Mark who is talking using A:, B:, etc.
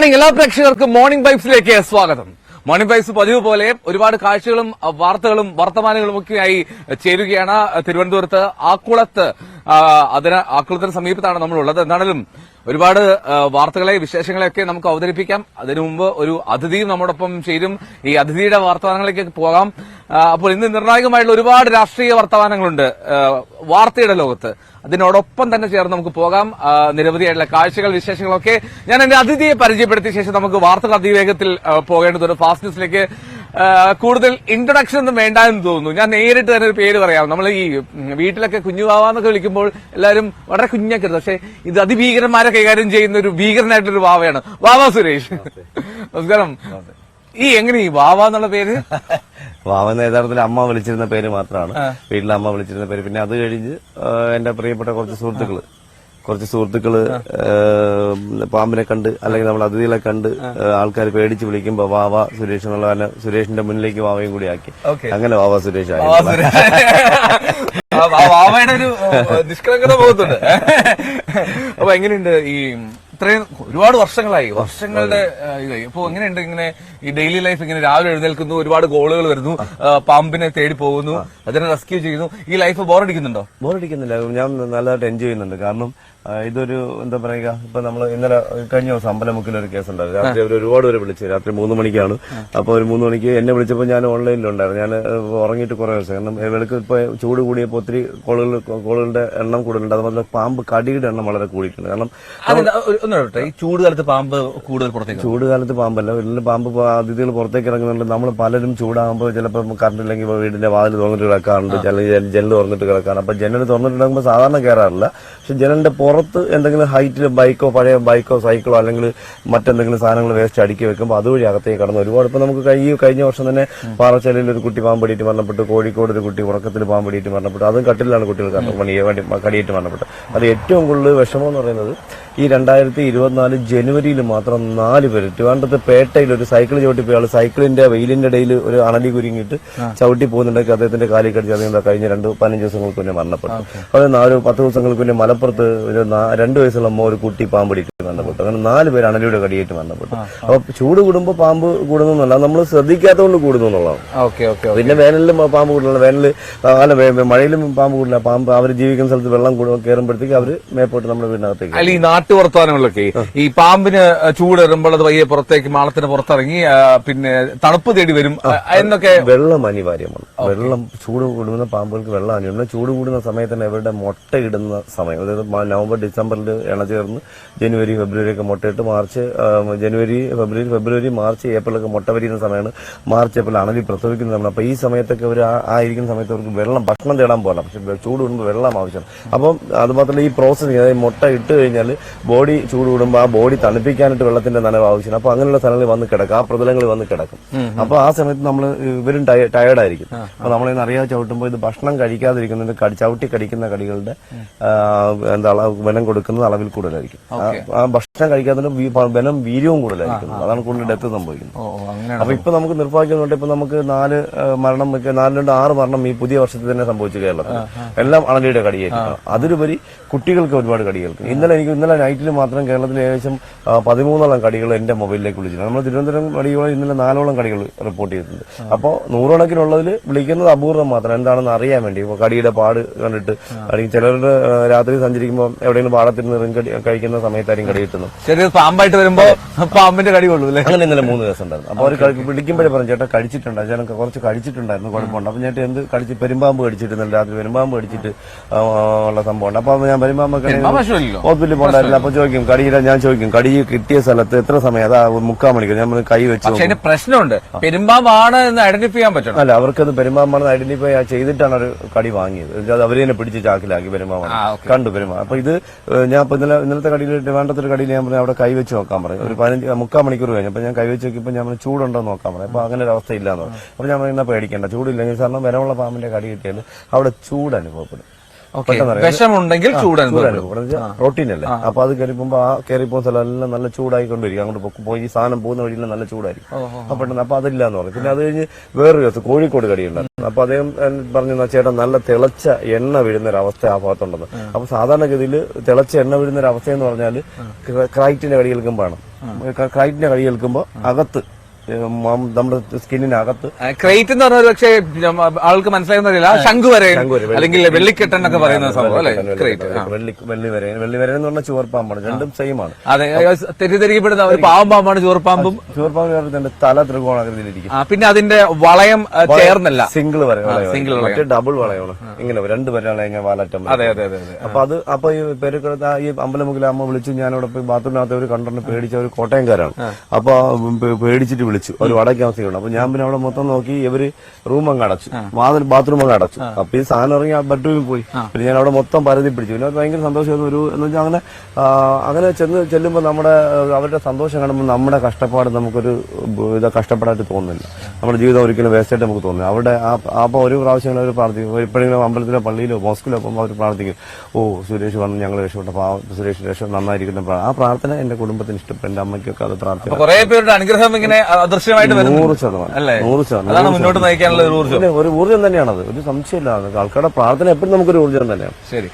A: Morning എല്ലാ പ്രേക്ഷകർക്കും morning വൈബ്സിലേക്ക് സ്വാഗതം. മോർണിംഗ് വൈബ്സ് പതിവ് പോലെ ഒരുപാട് കാഴ്ചകളും വാർത്തകളും വർത്തമാനങ്ങളും ഒക്കെയായി ചേരുകയാണ്. തിരുവനന്തപുരത്ത് ആക്കുളത്തിന് സമീപത്താണ് നമ്മളുള്ളത്. എന്താണെങ്കിലും ഒരുപാട് വാർത്തകളെ വിശേഷങ്ങളെയൊക്കെ നമുക്ക് അവതരിപ്പിക്കാം. അതിനു മുമ്പ് ഒരു അതിഥിയും നമ്മോടൊപ്പം ചേരും. ഈ അതിഥിയുടെ വർത്തമാനങ്ങളിലേക്ക് പോകാം. അപ്പോൾ ഇന്ന് നിർണായകമായിട്ടുള്ള ഒരുപാട് രാഷ്ട്രീയ വർത്തമാനങ്ങളുണ്ട് വാർത്തയുടെ ലോകത്ത്. അതിനോടൊപ്പം തന്നെ ചേർന്ന് നമുക്ക് പോകാം. നിരവധിയായിട്ടുള്ള കാഴ്ചകൾ വിശേഷങ്ങളൊക്കെ ഞാൻ എന്റെ അതിഥിയെ പരിചയപ്പെടുത്തിയ ശേഷം നമുക്ക് വാർത്തകൾ അതിവേഗത്തിൽ പോകേണ്ടതുണ്ട്. ഫാസ്റ്റ് ന്യൂസിലേക്ക് കൂടുതൽ ഇൻട്രൊഡക്ഷൻ ഒന്നും വേണ്ട എന്ന് തോന്നുന്നു. ഞാൻ നേരിട്ട് തന്നെ ഒരു പേര് പറയാം. നമ്മൾ ഈ വീട്ടിലൊക്കെ കുഞ്ഞുവാവാന്നൊക്കെ വിളിക്കുമ്പോൾ എല്ലാവരും വളരെ കുഞ്ഞാക്കരുത്, പക്ഷെ ഇത് അതിഭീകരന്മാരെ കൈകാര്യം ചെയ്യുന്ന ഒരു ഭീകരനായിട്ടൊരു വാവയാണ് വാവ സുരേഷ്. നമസ്കാരം. എങ്ങനെ ഈ വാവ എന്നുള്ള പേര്?
B: വാവെന്ന യഥാർത്ഥത്തിൽ അമ്മ വിളിച്ചിരുന്ന പേര് മാത്രമാണ്, വീട്ടിലെ അമ്മ വിളിച്ചിരുന്ന പേര്. പിന്നെ അത് കഴിഞ്ഞ് എന്റെ പ്രിയപ്പെട്ട കുറച്ച് സുഹൃത്തുക്കള് പാമ്പിനെ കണ്ട് അല്ലെങ്കിൽ നമ്മൾ അതിഥികളെ കണ്ട് ആൾക്കാർ പേടിച്ച് വിളിക്കുമ്പോ വാവ സുരേഷ് എന്നുള്ള സുരേഷിന്റെ മുന്നിലേക്ക് വാവയും കൂടി ആക്കി. അങ്ങനെ വാവ സുരേഷ് ആയി.
A: വാവയുടെ ഒരു നിഷ്കളങ്കത പോകുന്നുണ്ട്. അപ്പൊ എങ്ങനെയുണ്ട് ഇത്രയും ഒരുപാട് വർഷങ്ങളുടെ ഇപ്പൊ എങ്ങനെയുണ്ട് ഇങ്ങനെ ഈ ഡെയിലി ലൈഫ്? ഇങ്ങനെ രാവിലെ എഴുന്നേൽക്കുന്നു, ഒരുപാട് കോളുകൾ വരുന്നു, പാമ്പിനെ തേടി പോകുന്നു, അതിനെ റെസ്ക്യൂ ചെയ്യുന്നു. ഈ ലൈഫ് ബോറടിക്കുന്നുണ്ടോ?
B: ബോറടിക്കുന്നില്ല, ഞാൻ നല്ലതായിട്ട് എൻജോയ് ചെയ്യുന്നുണ്ട്. കാരണം ഇതൊരു എന്താ പറയുക, ഇപ്പൊ നമ്മൾ ഇന്നലെ കഴിഞ്ഞ ദിവസം അമ്പലമുക്കിലൊരു കേസുണ്ടായിരുന്നു. രാത്രി അവർ ഒരുപാട് പേര് വിളിച്ചു. രാത്രി 3 മണിക്കാണ്. അപ്പൊ ഒരു 3 മണിക്ക് എന്നെ വിളിച്ചപ്പോൾ ഞാൻ ഓൺലൈനിലുണ്ടായിരുന്നു. ഞാൻ ഉറങ്ങിയിട്ട് കുറെ ദിവസം. കാരണം വെളുക്ക് ഇപ്പൊ ചൂട് കൂടിയപ്പോൾ ഒത്തിരി കോളുകളുടെ എണ്ണം കൂടുതലുണ്ട്. അതുപോലെ പാമ്പ് കടിയുടെ എണ്ണം വളരെ കൂടിയിട്ടുണ്ട്. കാരണം
A: ഈ ചൂട് കാലത്ത് പാമ്പ് കൂടുതൽ പുറത്തേക്ക്?
B: ചൂട് കാലത്ത് പാമ്പല്ല, വീട്ടിൽ പാമ്പ് അതിഥികൾ പുറത്തേക്ക് ഇറങ്ങുന്നുണ്ട്. നമ്മൾ പലരും ചൂടാകുമ്പോൾ ചിലപ്പോൾ കറണ്ട് ഇല്ലെങ്കിൽ വീടിന്റെ വാതിൽ തുറന്നിട്ട് കിടക്കാറുണ്ട്, ജനൽ തുറന്നിട്ട് കിടക്കാറുണ്ട്. അപ്പൊ ജനൽ തുറന്നിട്ടുണ്ടാകുമ്പോൾ സാധാരണ കയറാറില്ല. പക്ഷെ ജനലിന്റെ പുറത്ത് എന്തെങ്കിലും ഹൈറ്റിൽ പഴയ ബൈക്കോ സൈക്കിളോ അല്ലെങ്കിൽ മറ്റെന്തെങ്കിലും സാധനങ്ങൾ വേസ്റ്റ് അടുക്കി വെക്കുമ്പോൾ അതുവഴി അകത്തേക്ക് കടന്ന് ഒരുപാട്. ഇപ്പൊ നമുക്ക് കഴിഞ്ഞ വർഷം തന്നെ പാറച്ചാലയിൽ ഒരു കുട്ടി പാമ്പടിയിട്ട് മരണപ്പെട്ടു. കോഴിക്കോട് ഒരു കുട്ടി ഉറക്കത്തിൽ പാമ്പടിയിട്ട് മരണപ്പെട്ടു. അതും കട്ടിലാണ് കുട്ടികൾ കടിയേറ്റ് മരണപ്പെട്ടു. അത് ഏറ്റവും കൂടുതൽ വിഷമം എന്ന് പറയുന്നത് ഈ 2024 ജനുവരിയിൽ മാത്രം 4 പേര് ട്രിവാൻഡ്രത്ത് പേട്ടയിൽ ഒരു സൈക്കിൾ ചവിട്ടിപ്പോയി. ആള് സൈക്കിളിന്റെ വെയിലിന്റെ ഇടയിൽ ഒരു അണലി കുരുങ്ങിയിട്ട് ചവിട്ടി പോകുന്നുണ്ടെങ്കിൽ അദ്ദേഹത്തിന്റെ കാലിൽ കടിച്ച് അദ്ദേഹം കഴിഞ്ഞ 15 ദിവസങ്ങൾക്ക് മുന്നേ മരണപ്പെട്ടു. അത് 10 ദിവസങ്ങൾക്ക് മുന്നേ മലപ്പുറത്ത് ഒരു 2 വയസ്സുള്ള അമ്മ ഒരു കുട്ടി പാമ്പടിയിട്ട് മരണപ്പെട്ടു. അങ്ങനെ 4 പേര് അണലിയുടെ കടിയേറ്റ് മരണപ്പെട്ടു. അപ്പൊ ചൂട് കൂടുമ്പോൾ പാമ്പ് കൂടുന്നല്ല, നമ്മൾ ശ്രദ്ധിക്കാത്തതുകൊണ്ട് കൂടുന്നു എന്നുള്ളതാണ്. പിന്നെ വേനലിലും പാമ്പ് കൂടുതലാണ്. മഴയിലും പാമ്പ് കൂടില്ല. പാമ്പ് അവർ ജീവിക്കുന്ന സ്ഥലത്ത് വെള്ളം കയറുമ്പോഴത്തേക്ക് അവര് മേപ്പോട്ട് നമ്മുടെ വീടിനകത്തേക്ക്
A: വർത്തമാനങ്ങളൊക്കെ ഈ പാമ്പിന് ചൂടേറുമ്പോൾ അത് വയ്യെ പുറത്തേക്ക് മാളത്തിന് പുറത്തിറങ്ങി പിന്നെ തണുപ്പ് തേടി വരും എന്നൊക്കെ.
B: വെള്ളം അനിവാര്യമാണ്. വെള്ളം ചൂട് കൂടുന്ന പാമ്പുകൾക്ക് വെള്ളം അനിവാര്യമാണ്. ചൂട് കൂടുന്ന സമയത്ത് തന്നെ അവരുടെ മുട്ടയിടുന്ന സമയം, അതായത് നവംബർ ഡിസംബറിൽ ഇണചേർന്ന് ജനുവരി ഫെബ്രുവരി ഒക്കെ മുട്ടയിട്ട് ഫെബ്രുവരി മാർച്ച് ഏപ്രിലൊക്കെ മുട്ട വരിക്കുന്ന സമയമാണ്. മാർച്ച് ഏപ്രിൽ അണലി പ്രസവിക്കുന്ന സമയം. അപ്പൊ ഈ സമയത്തൊക്കെ അവർ ആയിരിക്കുന്ന സമയത്ത് അവർക്ക് ഭക്ഷണം തേടാൻ പോകണം. പക്ഷെ ചൂട് കൂടുമ്പോൾ വെള്ളം ആവശ്യമാണ്. അപ്പം അതുമാത്രമല്ല ഈ പ്രോസസ്സിങ്, അതായത് മുട്ട ഇട്ട് കഴിഞ്ഞാൽ ബോഡി ചൂട് കൂടുമ്പോൾ ആ ബോഡി തണുപ്പിക്കാനായിട്ട് വെള്ളത്തിന്റെ നനവ് ആവശ്യമാണ്. അപ്പൊ അങ്ങനെയുള്ള സ്ഥലങ്ങളിൽ വന്ന് കിടക്കും, ആ പ്രതലങ്ങളിൽ വന്ന് കിടക്കും. അപ്പൊ ആ സമയത്ത് ഇവരും ടയേർഡായിരിക്കും. അപ്പൊ നമ്മളിന്ന് അറിയാതെ ചവിട്ടുമ്പോൾ ഇത് ഭക്ഷണം കഴിക്കാതിരിക്കുന്നത് ചവിട്ടി കടിക്കുന്ന കടികളുടെ വനം കൊടുക്കുന്നത് അളവിൽ കൂടുതലായിരിക്കും. ആ ഭക്ഷണം കഴിക്കാത്തതിന് വനം വീര്യവും കൂടുതലായിരിക്കും. അതാണ് കൂടുതൽ ഡെത്ത് സംഭവിക്കുന്നത്. അപ്പൊ ഇപ്പൊ നമുക്ക് നിർഭാഗ്യം, ഇപ്പൊ നമുക്ക് 4 മരണം 4-6 മരണം ഈ പുതിയ വർഷത്തിൽ തന്നെ സംഭവിച്ചു കേരളത്തിൽ. എല്ലാം അണലിയുടെ കടിയേറ്റിട്ടാണ്. അതിലുപരി കുട്ടികൾക്ക് ഒരുപാട് കടികൾക്ക്. ഇന്നലെ നൈറ്റിൽ മാത്രം കേരളത്തിൽ ഏകദേശം 13ഓളം കടികൾ എന്റെ മൊബൈലിലേക്ക് വിളിച്ചിട്ടുണ്ട്. നമ്മൾ തിരുവനന്തപുരം കടികളെ ഇന്നലെ 4ഓളം കടികൾ റിപ്പോർട്ട് ചെയ്തിട്ടുണ്ട്. അപ്പോൾ 100 കണക്കിനുള്ളതിൽ വിളിക്കുന്നത് അപൂർവം മാത്രം, എന്താണെന്ന് അറിയാൻ വേണ്ടി. കടിയുടെ പാട് കണ്ടിട്ട് അല്ലെങ്കിൽ ചിലരുടെ രാത്രി സഞ്ചരിക്കുമ്പോൾ എവിടെയെങ്കിലും പാടത്തിരുന്ന് കഴിക്കുന്ന സമയത്തായിരിക്കും കടി കിട്ടുന്നത്.
A: ചെറിയ പാമ്പായിട്ട് വരുമ്പോ പാമ്പിന്റെ കടി കൊള്ളൂ. അങ്ങനെ
B: ഇന്നലെ 3 ദിവസം ഉണ്ടായിരുന്നു. അപ്പോൾ അവർ വിളിക്കുമ്പോഴേ പറഞ്ഞു, ചേട്ടാ കഴിച്ചിട്ടുണ്ട്, ചേട്ടൻ കുറച്ച് കഴിച്ചിട്ടുണ്ടായിരുന്നു, കുഴപ്പമുണ്ട്. അപ്പൊ ചേട്ടൻ എന്ത് പെരുമ്പാമ്പ് കടിച്ചിട്ടുണ്ട്, രാത്രി പെരുമ്പാമ്പ് കടിച്ചിട്ട് ഉള്ള സംഭവമുണ്ട്. അപ്പൊ ഞാൻ പെരുമ്പാമ്പൊക്കെ ഹോസ്പിറ്റലിൽ പോകണ്ടായിരുന്നു. അപ്പൊ ചോദിക്കും ഞാൻ ചോദിക്കും കടി കിട്ടിയ സ്ഥലത്ത് എത്ര സമയം? അതാ 3/4 മണിക്കൂർ ഞാൻ കൈ വെച്ചു.
A: പ്രശ്നമുണ്ട്, പെരുമ്പാമ്പാണ് എന്ന് ഐഡന്റിഫൈ ചെയ്യാൻ പറ്റണം.
B: അല്ല, അവർക്കത് പെരുമ്പാമ്പാണെന്ന് ഐഡന്റിഫൈ ചെയ്തിട്ടാണ് ഒരു കടി വാങ്ങിയത്. അത് അവരെ തന്നെ പിടിച്ച് ചാക്കിലാക്കി പെരുമ്പാമ്പാണ് കണ്ടു പെരുമ്പാമ്പ്. അപ്പൊ ഇത് ഞാൻ ഇന്നലത്തെ കടിയിൽ വേണ്ടത്തൊരു കടിയിൽ ഞാൻ പറഞ്ഞു അവിടെ കൈ വെച്ച് നോക്കാൻ പറയും. ഒരു 3/4 മണിക്കൂർ കഴിഞ്ഞു. അപ്പൊ ഞാൻ കൈ വെച്ച് നോക്കിയപ്പോൾ ഞാൻ ചൂടുണ്ടോ നോക്കാൻ പറയും. അപ്പൊ അങ്ങനെ ഒരു അവസ്ഥ ഇല്ലാന്ന് പറഞ്ഞു. അപ്പൊ ഞാൻ പറയുന്ന പേടിക്കേണ്ട, ചൂടില്ലെങ്കിൽ കാരണം വരമുള്ള പാമ്പിന്റെ കടി കിട്ടിയാൽ അവിടെ ചൂട് അനുഭവപ്പെടും.
A: വിഷമുണ്ടെങ്കിൽ
B: പ്രോട്ടീൻ അല്ലേ. അപ്പൊ അത് കയറിപ്പോ സ്ഥലം എല്ലാം നല്ല ചൂടായിക്കൊണ്ടിരിക്കും. അങ്ങോട്ട് പോയി ഈ സാധനം പോകുന്ന വഴിയെല്ലാം നല്ല ചൂടായിരിക്കും. അപ്പൊ പെട്ടെന്ന് അപ്പൊ അതില്ല എന്ന് പറഞ്ഞു. പിന്നെ അത് കഴിഞ്ഞ് വേറൊരു ദിവസം കോഴിക്കോട് കടിയുണ്ടായിരുന്നു. അപ്പൊ അദ്ദേഹം പറഞ്ഞു, ചേട്ടാ നല്ല തിളച്ച എണ്ണ വീഴുന്ന ഒരു അവസ്ഥ ആ ഭാഗത്തുണ്ടെന്ന്. അപ്പൊ സാധാരണഗതിയിൽ തിളച്ച എണ്ണ വീഴുന്ന ഒരു അവസ്ഥ എന്ന് പറഞ്ഞാൽ ക്രൈറ്റിന്റെ കടികൾക്കും വേണം. ക്രൈറ്റിന്റെ കൈ ഏൽക്കുമ്പോൾ അകത്ത് നമ്മുടെ സ്കിന്നിനകത്ത്
A: ക്രേറ്റ് എന്ന് പറഞ്ഞ പക്ഷേ ആൾക്ക് മനസ്സിലാകുന്നില്ല ശംഖു വരെ അല്ലെങ്കിൽ വെള്ളിക്കെട്ടൻ എന്നൊക്കെ പറയുന്ന സംഭവം അല്ലെ ക്രേറ്റ്.
B: വെള്ളി വരെ എന്ന് പറഞ്ഞാൽ ചുവർപ്പാമ്പാണ്, രണ്ടും സെയിം ആണ്.
A: അതെ, തെറ്റിദ്ധരിക്കപ്പെടുന്ന ഒരു പാമ്പാണ് ചുവർപ്പാമ്പും.
B: ചുവർപ്പാമ്പ് തല ത്രികോണാകൃതിയിലിരിക്കും.
A: പിന്നെ അതിന്റെ വളയം ചേർന്നല്ല,
B: സിംഗിൾ വരെ മറ്റേ ഡബിൾ വളയാണ്, ഇങ്ങനെ രണ്ട് പേരാണ് ഇങ്ങനെ വാലറ്റം.
A: അതെ അതെ അതെ.
B: അപ്പൊ ഈ പെരുക്കടത്ത് ഈ അമ്പലമുക്കിലെ അമ്മ വിളിച്ചു, ഞാനവിടെ പോയി ബാത്റൂമിനകത്ത് ഒരു കണ്ടറിന് പേടിച്ച ഒരു കോട്ടയംകാരാണ്. അപ്പൊ പേടിച്ചിട്ട് വിളിച്ചു, ഒരു വടക്ക് താമസിക്കണം. അപ്പൊ ഞാൻ പിന്നെ അവിടെ മൊത്തം നോക്കി, ഇവര് റൂം അങ്ങ് അടച്ചു, ബാത്റൂം അങ്ങ് അടച്ചു. അപ്പൊ ഈ സാധനം ഇറങ്ങി ആ ബെഡ്റൂമിൽ പോയി. പിന്നെ ഞാൻ അവിടെ മൊത്തം പരതി പിടിച്ചു. പിന്നെ ഭയങ്കര സന്തോഷമായിരുന്നു. ഒരു എന്ന് വെച്ചാൽ അങ്ങനെ ചെല്ലുമ്പോൾ അവരുടെ സന്തോഷം കാണുമ്പോൾ നമ്മുടെ കഷ്ടപ്പാട് നമുക്കൊരു കഷ്ടപ്പാടായിട്ട് തോന്നുന്നില്ല. നമ്മുടെ ജീവിതം ഒരിക്കലും വേസ്റ്റായിട്ട് നമുക്ക് തോന്നുന്നില്ല. അവിടെ അപ്പൊ ഒരു പ്രാവശ്യം അവർ പ്രാർത്ഥിക്കും, എപ്പോഴെങ്കിലും അമ്പലത്തിലോ പള്ളിയിലോ മോസ്കിലോ പോകുമ്പോൾ അവർ പ്രാർത്ഥിക്കും, ഓ സുരേഷ് വന്ന് ഞങ്ങൾ രക്ഷപ്പെട്ട സുരേഷ് രക്ഷ നന്നായിരിക്കുന്ന ആ പ്രാർത്ഥന എന്റെ കുടുംബത്തിന് ഇഷ്ടപ്പെട്ടു, എന്റെ അമ്മയ്ക്കൊക്കെ അത് പ്രാർത്ഥന.
A: കുറെ പേരുടെ അനുഗ്രഹം ഇങ്ങനെ അദൃശ്യമായിട്ട്
B: 100%.
A: അല്ലേ,
B: 100%.
A: അതാണ് മുന്നോട്ട് നയിക്കാനുള്ള ഒരു ഊർജ്ജം.
B: ഒരു ഊർജ്ജം തന്നെയാണത്, ഒരു സംശയമില്ല. ആൾക്കാരുടെ പ്രാർത്ഥന എപ്പോഴും നമുക്കൊരു ഊർജ്ജം തന്നെയാണ്.
A: ശരി.